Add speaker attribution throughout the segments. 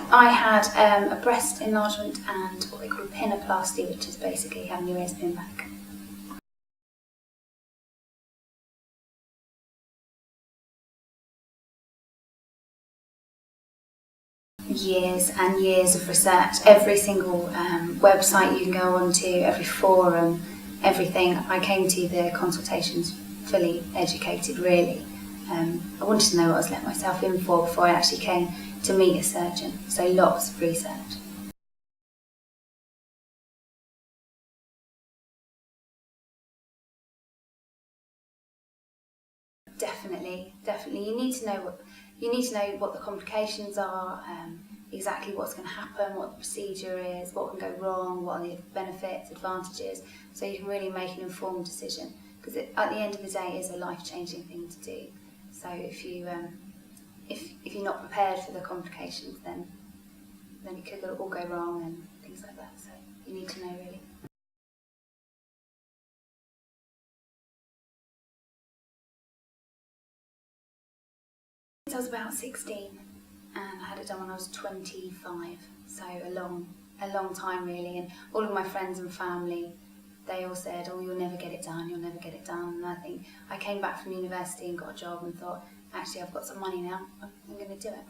Speaker 1: I had a breast enlargement and what they call pinoplasty, which is basically having your ears pinned back. Years and years of research, every single website you can go onto, every forum, everything. I came to the consultations fully educated, really. I wanted to know what I was letting myself in for before I actually came to meet a surgeon, so lots of research. Definitely. You need to know what the complications are, exactly what's going to happen, what the procedure is, what can go wrong, what are the benefits, advantages, so you can really make an informed decision. Because at the end of the day, it is a life-changing thing to do. So if you're not prepared for the complications, then it could all go wrong and things like that. So you need to know, really. I was about 16 and I had it done when I was 25, so a long time, really. And all of my friends and family, they all said, oh, you'll never get it done. And I think I came back from university and got a job and thought, actually, I've got some money now, I'm going to do it.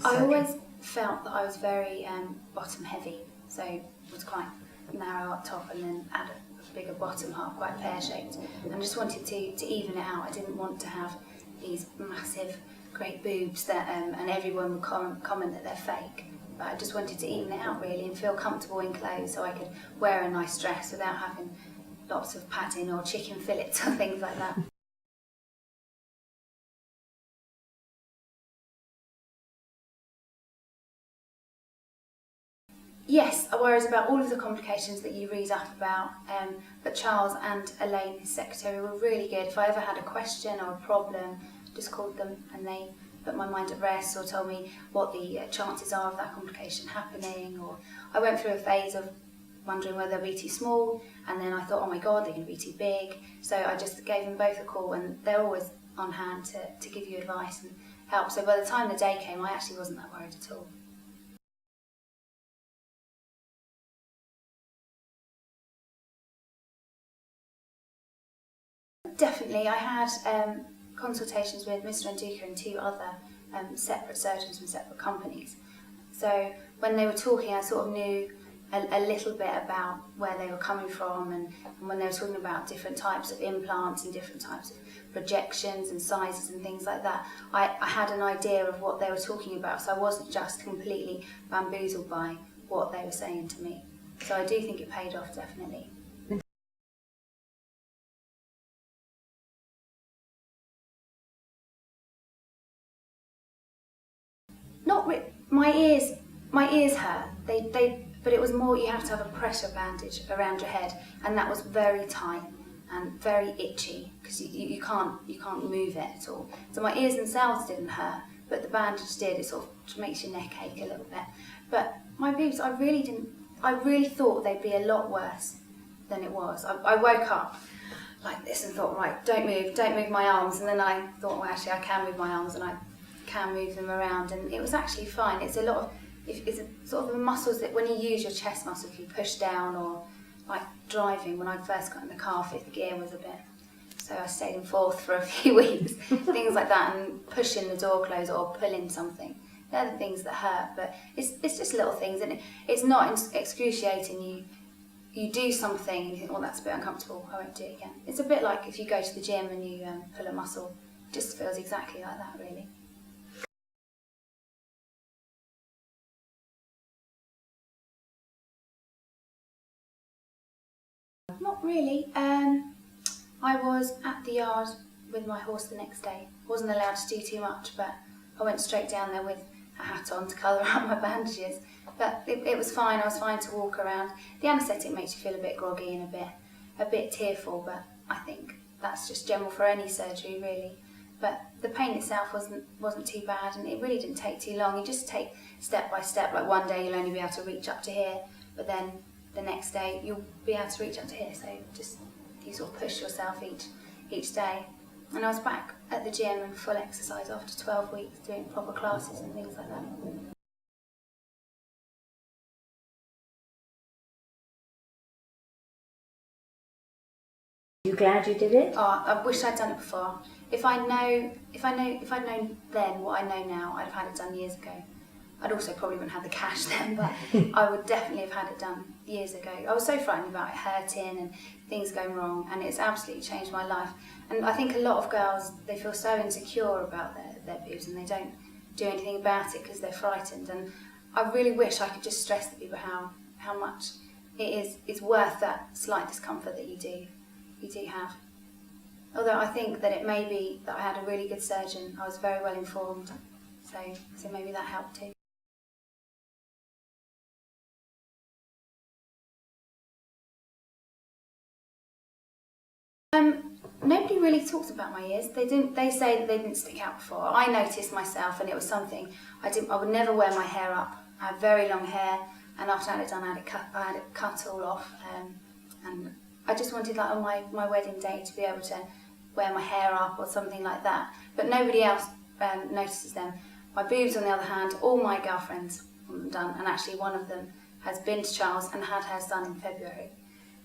Speaker 1: I always felt that I was very bottom heavy, so it was quite narrow up top and then had a bigger bottom half, quite pear-shaped. And I just wanted to even it out. I didn't want to have these massive, great boobs that and everyone would comment that they're fake. But I just wanted to even it out, really, and feel comfortable in clothes so I could wear a nice dress without having lots of padding or chicken fillets or things like that. Yes, I worries about all of the complications that you read up about, but Charles and Elaine, his secretary, were really good. If I ever had a question or a problem, I just called them and they put my mind at rest or told me what the chances are of that complication happening. Or I went through a phase of wondering whether they'd be too small, and then I thought, oh my God, they're going to be too big. So I just gave them both a call, and they're always on hand to give you advice and help. So by the time the day came, I actually wasn't that worried at all. Definitely. I had consultations with Mr. Nduka and two other separate surgeons from separate companies. So when they were talking, I sort of knew a little bit about where they were coming from, and when they were talking about different types of implants and different types of projections and sizes and things like that, I had an idea of what they were talking about, so I wasn't just completely bamboozled by what they were saying to me. So I do think it paid off, definitely. Not my ears hurt. But it was more, you have to have a pressure bandage around your head, and that was very tight and very itchy because you can't move it at all. So my ears themselves didn't hurt, but the bandage did. It sort of makes your neck ache a little bit. But my boobs, I really thought they'd be a lot worse than it was. I woke up like this and thought, right, don't move my arms. And then I thought, well, actually, I can move my arms and I can move them around, and it was actually fine. It's sort of the muscles that when you use your chest muscle, if you push down, or like driving, when I first got in the car, fifth gear was a bit, so I stayed in fourth for a few weeks, things like that, and pushing the door closed or pulling something. They're the things that hurt, but it's just little things, and it's not excruciating. You do something and you think, oh, that's a bit uncomfortable, I won't do it again. It's a bit like if you go to the gym and you pull a muscle, it just feels exactly like that, really. Not really. I was at the yard with my horse the next day. Wasn't allowed to do too much, but I went straight down there with a hat on to colour up my bandages. But it was fine. I was fine to walk around. The anaesthetic makes you feel a bit groggy and a bit tearful, but I think that's just general for any surgery, really. But the pain itself wasn't too bad, and it really didn't take too long. You just take step by step. Like one day you'll only be able to reach up to here, but then the next day you'll be able to reach up to here. So just you sort of push yourself each day. And I was back at the gym and full exercise after 12 weeks, doing proper classes and things like that.
Speaker 2: You glad you did it?
Speaker 1: Oh, I wish I'd done it before. If I'd known then what I know now, I'd have had it done years ago. I'd also probably wouldn't have the cash then, but I would definitely have had it done years ago. I was so frightened about it hurting and things going wrong, and it's absolutely changed my life. And I think a lot of girls, they feel so insecure about their boobs and they don't do anything about it because they're frightened. And I really wish I could just stress to people how much it's worth that slight discomfort that you do have. Although I think that it may be that I had a really good surgeon, I was very well informed, so maybe that helped too. Nobody really talked about my ears. They say that they didn't stick out before. I noticed myself, and it was something I would never wear my hair up. I had very long hair, and after I had it done, I had it cut all off, and I just wanted, like, on my wedding day to be able to wear my hair up or something like that. But nobody else notices them. My boobs, on the other hand, all my girlfriends want them done, and actually one of them has been to Charles and had hers done in February.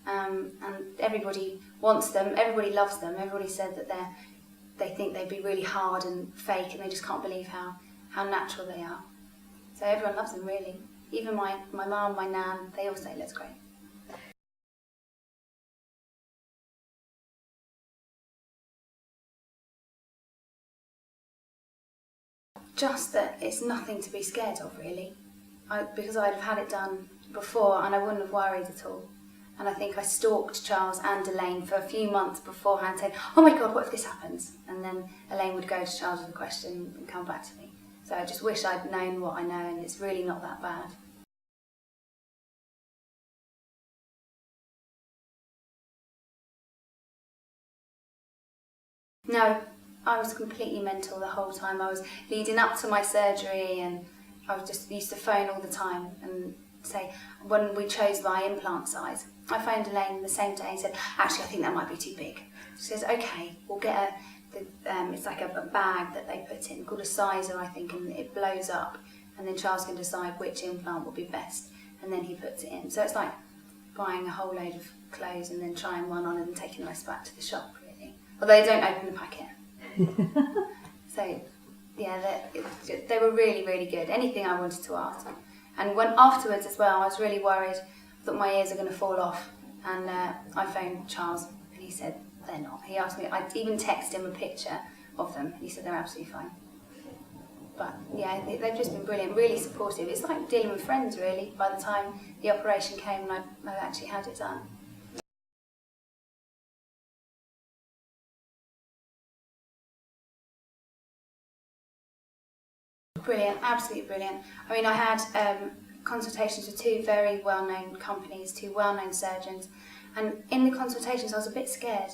Speaker 1: And everybody wants them, everybody loves them, everybody said that they think they'd be really hard and fake, and they just can't believe how natural they are. So everyone loves them, really. Even my mum, my nan, they all say it looks great. Just that it's nothing to be scared of, really. Because I'd have had it done before and I wouldn't have worried at all. And I think I stalked Charles and Elaine for a few months beforehand, saying, oh my God, what if this happens? And then Elaine would go to Charles with a question and come back to me. So I just wish I'd known what I know, and it's really not that bad. No, I was completely mental the whole time. I was leading up to my surgery, and I was just used to phone all the time and say, when we chose my implant size, I phoned Elaine the same day and said, actually I think that might be too big. She says, okay, we'll get it's like a bag that they put in called a sizer, I think, and it blows up, and then Charles can decide which implant will be best, and then he puts it in. So it's like buying a whole load of clothes and then trying one on and taking the rest back to the shop, really. Although they don't open the packet. So yeah, they were really, really good. Anything I wanted to ask. And when afterwards as well, I was really worried that my ears are going to fall off. And I phoned Charles, and he said they're not. He asked me, I even texted him a picture of them, and he said they're absolutely fine. But yeah, they've just been brilliant, really supportive. It's like dealing with friends, really, by the time the operation came and I actually had it done. Brilliant, absolutely brilliant. I mean, I had consultations with two very well-known companies, two well-known surgeons, and in the consultations I was a bit scared,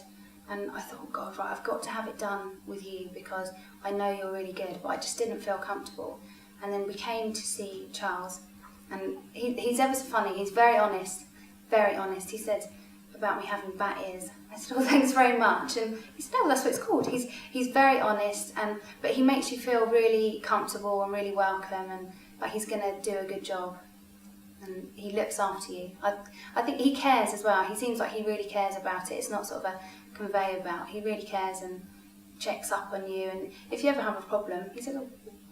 Speaker 1: and I thought, oh God, right, I've got to have it done with you because I know you're really good, but I just didn't feel comfortable. And then we came to see Charles, and he's ever so funny, he's very honest, very honest. He said about me having bat ears. I said, oh, thanks very much. And he said, oh, that's what it's called. He's very honest, but he makes you feel really comfortable and really welcome, and like he's going to do a good job. And he looks after you. I think he cares as well. He seems like he really cares about it. It's not sort of a conveyor belt. He really cares and checks up on you. And if you ever have a problem, he said, oh,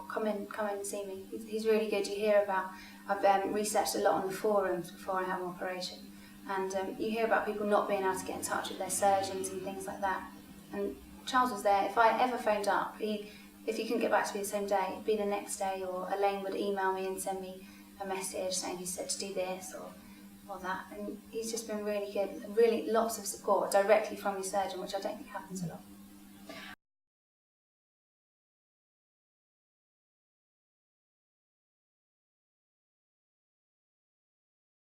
Speaker 1: come in and see me. He's really good. You hear about, I've researched a lot on the forums before I have an operation. And you hear about people not being able to get in touch with their surgeons and things like that. And Charles was there. If I ever phoned up, if he couldn't get back to me the same day, it'd be the next day, or Elaine would email me and send me a message saying he said to do this or that. And he's just been really good. Really lots of support directly from your surgeon, which I don't think happens a lot.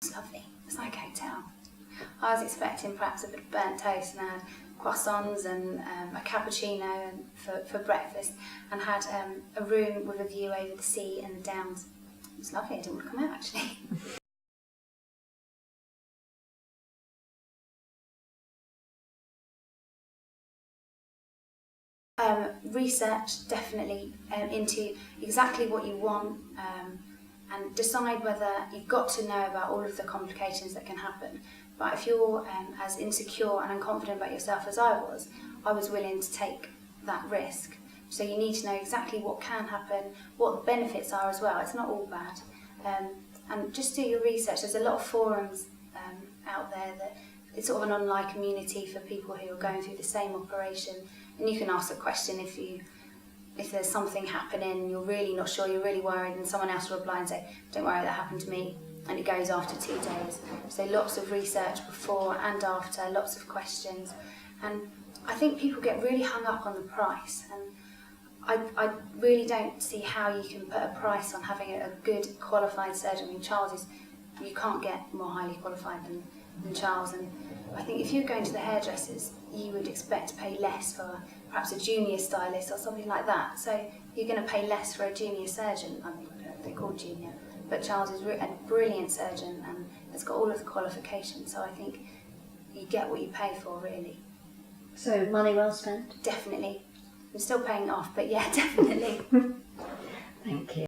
Speaker 1: It's lovely. It's like a hotel. I was expecting perhaps a bit of burnt toast, and I had croissants and a cappuccino for breakfast, and had a room with a view over the sea and the downs. It was lovely. I didn't want to come out, actually. Research definitely into exactly what you want, and decide whether you've got to know about all of the complications that can happen. But if you're as insecure and unconfident about yourself as I was willing to take that risk. So you need to know exactly what can happen, what the benefits are as well. It's not all bad. And just do your research. There's a lot of forums out there that it's sort of an online community for people who are going through the same operation. And you can ask a question if there's something happening and you're really not sure, you're really worried, and someone else will reply and say, don't worry, that happened to me. And it goes after 2 days. So lots of research before and after, lots of questions. And I think people get really hung up on the price. And I really don't see how you can put a price on having a good qualified surgeon. I mean, you can't get more highly qualified than Charles. And I think if you're going to the hairdressers, you would expect to pay less for perhaps a junior stylist or something like that. So you're going to pay less for a junior surgeon. I mean, I don't know if they're called junior, but Charles is a brilliant surgeon and has got all of the qualifications. So I think you get what you pay for, really.
Speaker 2: So money well spent?
Speaker 1: Definitely. I'm still paying it off, but yeah, definitely.
Speaker 2: Thank you.